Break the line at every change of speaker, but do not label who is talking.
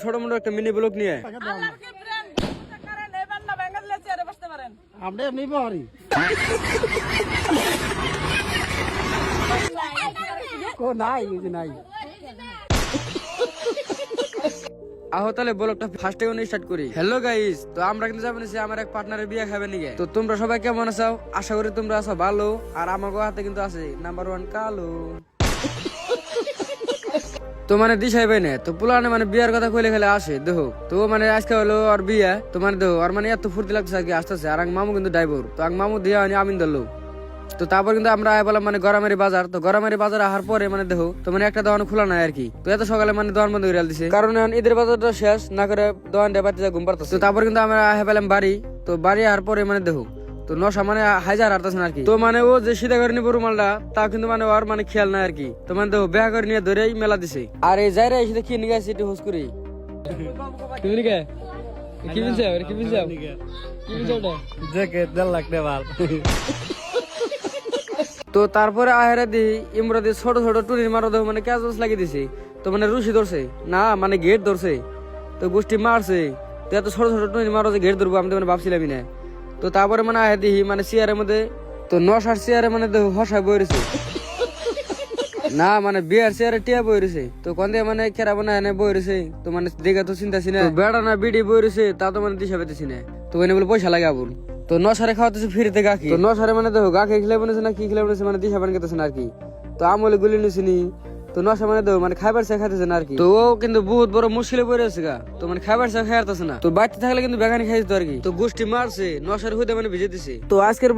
ছোট মোটো একটা mini blog নিয়ে আহো তাহলে ব্লগটা ফার্স্ট থেকে স্টার্ট করি। হ্যালো গাইস, তো আমরা কিন্তু যাবেন আমার এক পার্টনারের বিয়ে খাবে নিগে। তো তোমরা সবাই কেমন আছো? আশা করি তোমরা আছো ভালো। আর আমাকে হাতে কিন্তু আছে নাম্বার 1 কালো। তো মানে দিশাই ভাই না তো পুলানে মানে বিয়ার কথা কইলে খেলে আসে দেখো। তো মানে আজকে হলো আর বিয়া, তো মানে দেখো আর মানে এত ফুর্তি লাগছে আর কি আসতেছে। আর মামু কিন্তু ড্রাইভার, তো মামু দিয়া আমিন ধরলো। তো তারপর কিন্তু আমরা বললাম মানে গরামারি বাজার। তো গরামারি বাজার আসার পরে মানে দেখো তো মানে একটা দোকান খোলা নাই আর কি। তো এত সকালে মানে দোকান বন্ধ করে দিছে, কারণ এখন ঈদের বাজারটা শেষ না করে দোকান ডেবাতে ঘুম পারতেছে। তো তারপর কিন্তু আমরা পেলাম বাড়ি। তো বাড়ি আসার পরে মানে দেখো তো নশা মানে হাজার হারতেছে আর কি। তো মানে ও যে সিধা করে নিবো রুমালটা তা কিন্তু মানে ওর মানে খেয়াল নাই আর কি। তো মানে দেখো বেহা করে নিয়ে ধরেই মেলা দিছে। আর এই যাই রে এসে কি নিয়ে গেছে একটু হোস করি তুমি নিকে কি বিনছে কি বিনছে কি বিনছে ওটা জ্যাকেট 1.5 লাখ টাকা মাল। তো তারপরে আহেরা দি ইমরাদি ছোট ছোট টুরির মারো দেখো মানে ক্যাজস লাগিয়ে দিছে। তো মানে রুশি ধরছে না মানে গেট ধরছে, তো গোষ্ঠী মারছে। তো এত ছোট ছোট টুরির মারো যে গেট ধরবো আমি তো মানে ভাবছিলামই না। তো তারপরে মানে আহে দিহি মানে চেয়ারের মধ্যে তো নশার চেয়ারে মানে হসায় বই রয়েছে না মানে বিয়ার চেয়ারে টিয়া বই রয়েছে। তো কোন দিয়ে মানে কেরা বানা এনে বই রয়েছে। তো মানে দেখে তো চিন্তা ছিল বেড়া না বিডি বই রয়েছে তা তো মানে দিশা পেতেছি না। তো মানে বলে পয়সা লাগে আবুল। তো নশারে খাওয়াতেছে ফিরিতে গাখি। তো নশারে মানে দেখো গাখি খেলে বলেছে না কি খেলে বলেছে মানে দিশা পান খেতেছে না আর কি। তো আমলে গুলি নিছিনি। তো নশা মানে দেখো মানে খাইবার চা খাইতেছে না আর কি। তো ও কিন্তু বহুত বড় মুশকিলে পড়ে আছে গা। তো মানে খাইবার চা খাইতেছে না। তো বাড়িতে থাকলে কিন্তু বেগানি খাইতো আর কি। তো গোষ্ঠী মারছে নশার হুদে মানে ভিজে দিছে। তো আজকের